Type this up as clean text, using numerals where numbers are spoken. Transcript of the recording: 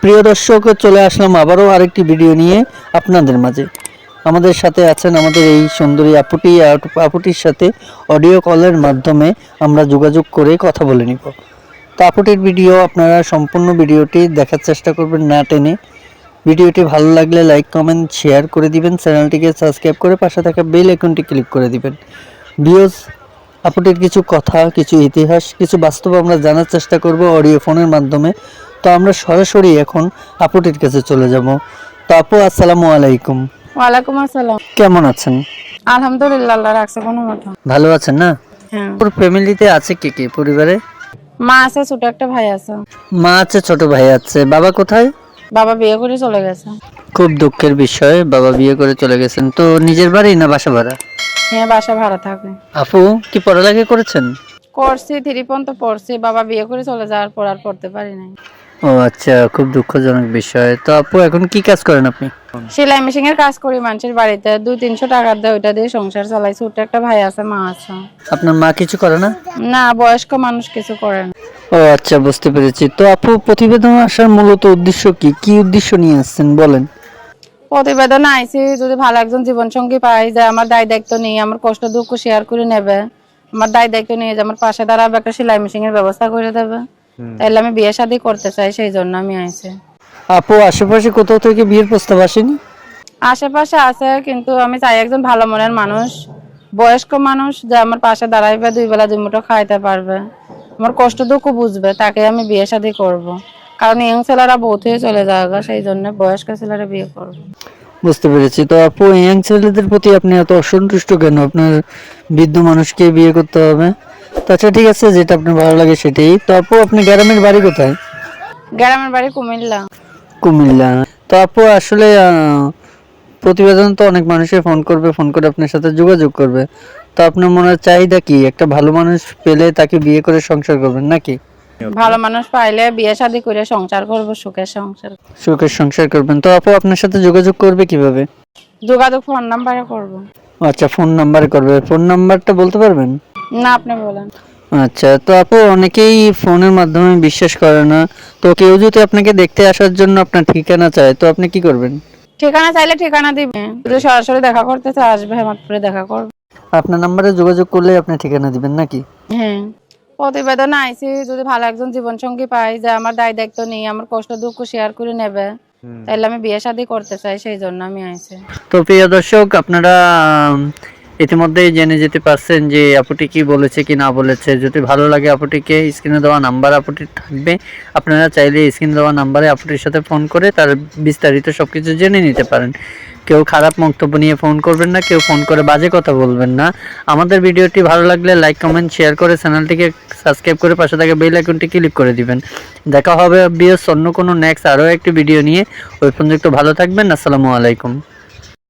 প্রিয় দর্শক, চলে আসলাম আবারও আরেকটি ভিডিও নিয়ে আপনাদের মাঝে। আমাদের সাথে আছেন আমাদের এই সুন্দরী আপুটির সাথে অডিও কলের মাধ্যমে আমরা যোগাযোগ করে কথা বলে নিব। তো আপুটির ভিডিও আপনারা সম্পূর্ণ ভিডিওটি দেখার চেষ্টা করবেন না টেনে। ভিডিওটি ভালো লাগলে লাইক কমেন্ট শেয়ার করে দিবেন, চ্যানেলটিকে সাবস্ক্রাইব করে পাশে থাকা বেল আইকনটি ক্লিক করে দিবেন। ভিউয়ার্স, আপুটির কিছু কথা, কিছু ইতিহাস, কিছু বাস্তব আমরা জানার চেষ্টা করব অডিও ফোনের মাধ্যমে। তো আমরা সরাসরি এখন আপুটির কাছে চলে যাব। তো আপু, আসসালামু আলাইকুম। ওয়ালাইকুম আসসালাম। কেমন আছেন? আলহামদুলিল্লাহ, আল্লাহ রাখছে কোনো মতো। ভালো আছেন না? হ্যাঁ, ওর ফ্যামিলিতে আছে কে কে পরিবারে? মা আছে, ছোট একটা ভাই আছে। মা আছে, ছোট ভাই আছে। বাবা কোথায়? বাবা বিয়ে করে চলে গেছে। খুব দুঃখের বিষয়, বাবা বিয়ে করে চলে গেছেন। তো নিজের বাড়ি না বাসা ভাড়া? হ্যাঁ, বাসা ভাড়া থাকে। আপু কি পড়ালেখা করেছেন? করছি, 3 পর্যন্ত পড়ছি। বাবা বিয়ে করে চলে যাওয়ার পর আর পড়তে পারি নাই। ও আচ্ছা, খুব দুঃখজনক বিষয়। তো আপু এখন কি কাজ করেন আপনি? সেলাই মেশিন এর কাজ করি মানুষের বাড়িতে, 200-300 টাকা দেয়, ওইটা দিয়ে সংসার চালাই। ছোট একটা ভাই আছে, মা আছে। আপনার মা কিছু করে না? না, বয়স্ক মানুষ কিছু করে না। ও আচ্ছা, বুঝতে পেরেছি। তো আপু, প্রতিবেদন আসার মূলত উদ্দেশ্য কি? কি উদ্দেশ্য নিয়ে আসছেন বলেন। প্রতিবেদনে আইছি যদি ভালো একজন জীবন সঙ্গী পাই, যে আমার দায় দায়িত্ব নিয়ে আমার কষ্ট দুঃখ শেয়ার করে নেবে, আমার দায় দায়িত্ব নিয়ে যে আমার পাশে দাঁড়াবে, একটা সেলাই মেশিনের ব্যবস্থা করে দেবে, তাইলে আমি বিয়ে শাদী করতে চাই, সেই জন্য আমি আইছি। আপু, আশেপাশে কোথাও থেকে বিয়ের প্রস্তাব আসেনি? আশেপাশে আছে, কিন্তু আমি চাই একজন ভালো মনের মানুষ, বয়স্ক মানুষ, যে আমার পাশে দাঁড়াইবে, 2 বেলা 2 মুঠো খাইতে পারবে, আমার কষ্ট দুঃখ বুঝবে, তাকে আমি বিয়ে শাদী করব। কারণ ইয়ং ছেলেরা বহুত হয়ে চলে যাবে, সেই জন্য বয়স্ক ছেলেরা বিয়ে করবো। বুঝতে পেরেছি। তো আপু, ইয়াং ছেলেদের প্রতি আপনি এত অসন্তুষ্ট কেন? আপনার বৃদ্ধ মানুষকে বিয়ে করতে হবে? তো আচ্ছা, ঠিক আছে, যেটা আপনার ভালো লাগে সেটাই। তো আপু, আপনি গ্রামের বাড়ি কোথায়? গ্রামের বাড়ি কুমিল্লা। কুমিল্লা। তো আপু, আসলে প্রতিবেদন তো অনেক মানুষই ফোন করবে, ফোন করে আপনার সাথে যোগাযোগ করবে। তো আপনার মনের চাহিদা কি? একটা ভালো মানুষ পেলে তাকে বিয়ে করে সংসার করবেন নাকি? ভালো মানুষ পাইলে বিয়ে শাদী করে সংসার করব, সুখের সংসার। সুখের সংসার করবেন। তো আপু, আপনার সাথে যোগাযোগ করবে কিভাবে? যোগাযোগ ফোন নাম্বারে করব। আচ্ছা, ফোন নাম্বারে করবে। ফোন নাম্বারটা বলতে পারবেন? না, আপনি বলেন। আচ্ছা, তো আপু, অনেকেই ফোনের মাধ্যমে বিশ্বাস করে না। তো কেউ যদি আপনাকে দেখতে আসার জন্য আপনার ঠিকানা চায়, তো আপনি কি করবেন? ঠিকানা চাইলে ঠিকানা দিবে, যদি সরাসরি দেখা করতে চায় আসবে, হেমাদপুরে দেখা করবে। আপনার নাম্বারে যোগাযোগ করলে আপনি ঠিকানা দিবেন নাকি? হ্যাঁ, প্রতিবেদনে আইছি যদি ভালো একজন জীবন সঙ্গী পাই, যে আমার দায় দায়িত্ব নিয়ে আমার কষ্ট দুঃখ শেয়ার করে নেবে, তাইলে আমি বিয়ে শাদী করতে চাই, সেই জন্য আমি আইছি। তো প্রিয় দর্শক, আপনারা ইতিমধ্যেই জেনে যেতে পারছেন যে আপুটি কি বলেছে কি না বলেছে। যদি ভালো লাগে আপুটিকে, স্ক্রিনে দেওয়া নাম্বার আপুটির থাকবে, আপনারা চাইলে স্ক্রিনে দেওয়া নাম্বারে আপুটির সাথে ফোন করে তার বিস্তারিত সবকিছু জেনে নিতে পারেন। কেউ খারাপ বক্তব্য নিয়ে ফোন করবেন না, কেউ ফোন করে বাজে কথা বলবেন না। আমাদের ভিডিওটি ভালো লাগলে লাইক কমেন্ট শেয়ার করে চ্যানেলটিকে সাবস্ক্রাইব করে পাশে থাকা বেল আইকনটি ক্লিক করে দিবেন। দেখা হবে বিএস অন্য কোনো নেক্সট আরও একটি ভিডিও নিয়ে। ওই পর্যন্ত ভালো থাকবেন। আসসালামু আলাইকুম।